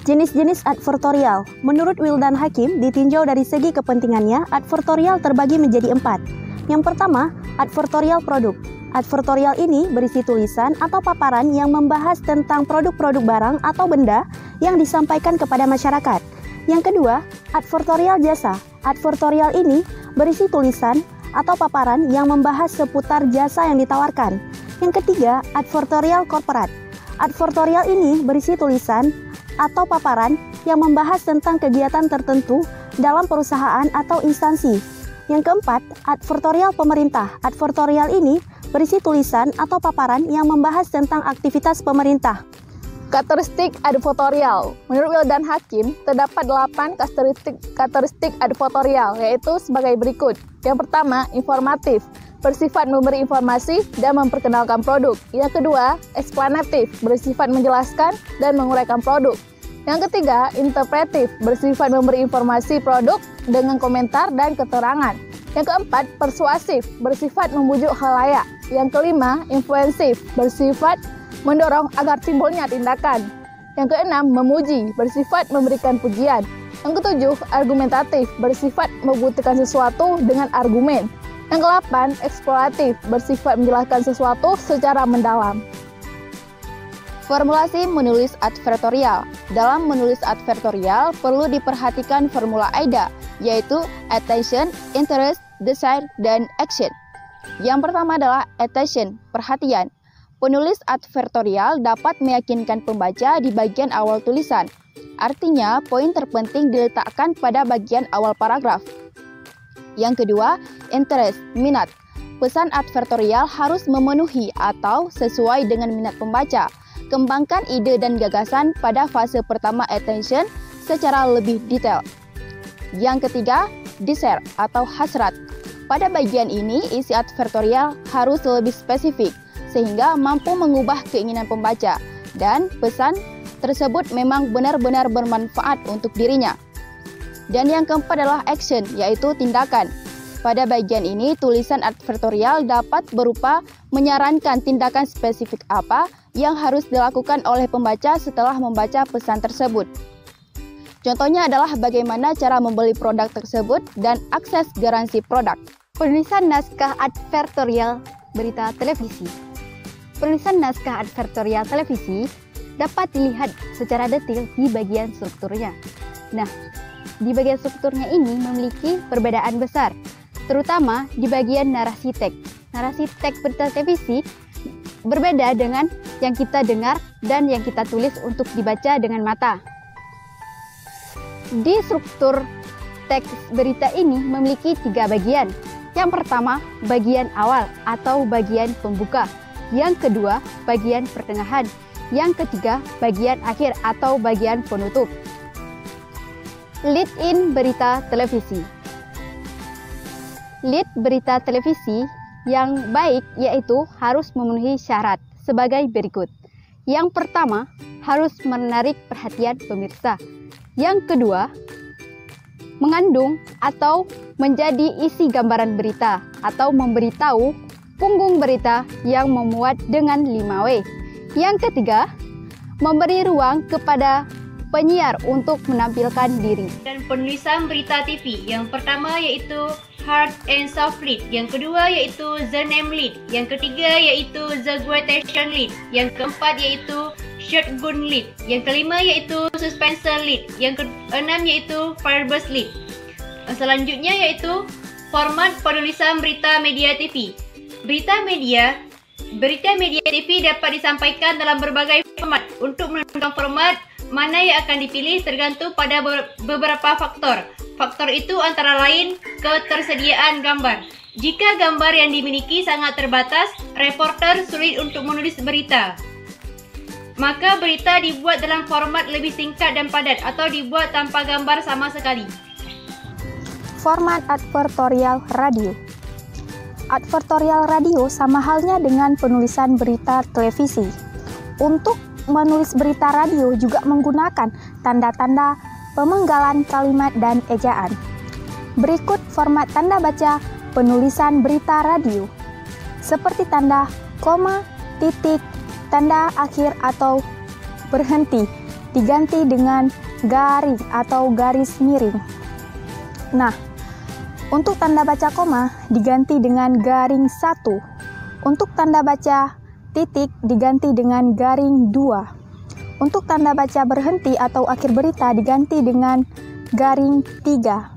Jenis-jenis advertorial. Menurut Wildan Hakim, ditinjau dari segi kepentingannya, advertorial terbagi menjadi 4. Yang pertama, advertorial produk. Advertorial ini berisi tulisan atau paparan yang membahas tentang produk-produk barang atau benda yang disampaikan kepada masyarakat. Yang kedua, advertorial jasa. Advertorial ini berisi tulisan atau paparan yang membahas seputar jasa yang ditawarkan. Yang ketiga, advertorial korporat. Advertorial ini berisi tulisan atau paparan yang membahas tentang kegiatan tertentu dalam perusahaan atau instansi. Yang keempat, advertorial pemerintah. Advertorial ini berisi tulisan atau paparan yang membahas tentang aktivitas pemerintah. Karakteristik advertorial. Menurut Wildan Hakim, terdapat 8 karakteristik advertorial, yaitu sebagai berikut. Yang pertama, informatif, bersifat memberi informasi dan memperkenalkan produk. Yang kedua, eksplanatif, bersifat menjelaskan dan menguraikan produk. Yang ketiga, interpretif, bersifat memberi informasi produk dengan komentar dan keterangan. Yang keempat, persuasif, bersifat membujuk khalayak. Yang kelima, influensif, bersifat mendorong agar timbulnya tindakan. Yang keenam, memuji, bersifat memberikan pujian. Yang ketujuh, argumentatif, bersifat membuktikan sesuatu dengan argumen. Yang kedelapan, eksploratif, bersifat menjelaskan sesuatu secara mendalam. Formulasi menulis advertorial. Dalam menulis advertorial perlu diperhatikan formula AIDA, yaitu attention, interest, desire, dan action. Yang pertama adalah attention, perhatian. Penulis advertorial dapat meyakinkan pembaca di bagian awal tulisan. Artinya, poin terpenting diletakkan pada bagian awal paragraf. Yang kedua, interest, minat. Pesan advertorial harus memenuhi atau sesuai dengan minat pembaca. Kembangkan ide dan gagasan pada fase pertama attention secara lebih detail. Yang ketiga, desire atau hasrat. Pada bagian ini, isi advertorial harus lebih spesifik, sehingga mampu mengubah keinginan pembaca, dan pesan tersebut memang benar-benar bermanfaat untuk dirinya. Dan yang keempat adalah action, yaitu tindakan. Pada bagian ini, tulisan advertorial dapat berupa menyarankan tindakan spesifik apa yang harus dilakukan oleh pembaca setelah membaca pesan tersebut. Contohnya adalah bagaimana cara membeli produk tersebut dan akses garansi produk. Penulisan naskah advertorial berita televisi. Penulisan naskah advertorial televisi dapat dilihat secara detail di bagian strukturnya. Nah, di bagian strukturnya ini memiliki perbedaan besar, terutama di bagian narasi teks. Narasi teks berita televisi berbeda dengan yang kita dengar dan yang kita tulis untuk dibaca dengan mata. Di struktur teks berita ini memiliki 3 bagian. Yang pertama, bagian awal atau bagian pembuka. Yang kedua, bagian pertengahan. Yang ketiga, bagian akhir atau bagian penutup. Lead in berita televisi. Lead berita televisi yang baik yaitu harus memenuhi syarat sebagai berikut. Yang pertama, harus menarik perhatian pemirsa. Yang kedua, mengandung atau menjadi isi gambaran berita atau memberitahu punggung berita yang memuat dengan 5W. Yang ketiga, memberi ruang kepada penyiar untuk menampilkan diri. Dan penulisan berita TV, yang pertama yaitu Hard and Soft Lead, yang kedua yaitu The Name Lead, yang ketiga yaitu The Quotation Lead, yang keempat yaitu Shotgun Lead, yang kelima yaitu Suspense Lead, yang keenam yaitu Fireburst Lead. Selanjutnya yaitu format penulisan berita media TV. Berita media TV dapat disampaikan dalam berbagai format. Untuk menentukan format mana yang akan dipilih tergantung pada beberapa faktor. Faktor itu antara lain ketersediaan gambar. Jika gambar yang dimiliki sangat terbatas, reporter sulit untuk menulis berita. Maka berita dibuat dalam format lebih singkat dan padat atau dibuat tanpa gambar sama sekali. Format advertorial radio. Advertorial radio sama halnya dengan penulisan berita televisi. Untuk menulis berita radio juga menggunakan tanda-tanda pemenggalan kalimat dan ejaan. Berikut format tanda baca penulisan berita radio, seperti tanda koma, titik, tanda akhir atau berhenti, diganti dengan garing atau garis miring. Nah, untuk tanda baca koma diganti dengan garing 1. Untuk tanda baca titik diganti dengan garing 2. Untuk tanda baca berhenti atau akhir berita diganti dengan garing 3.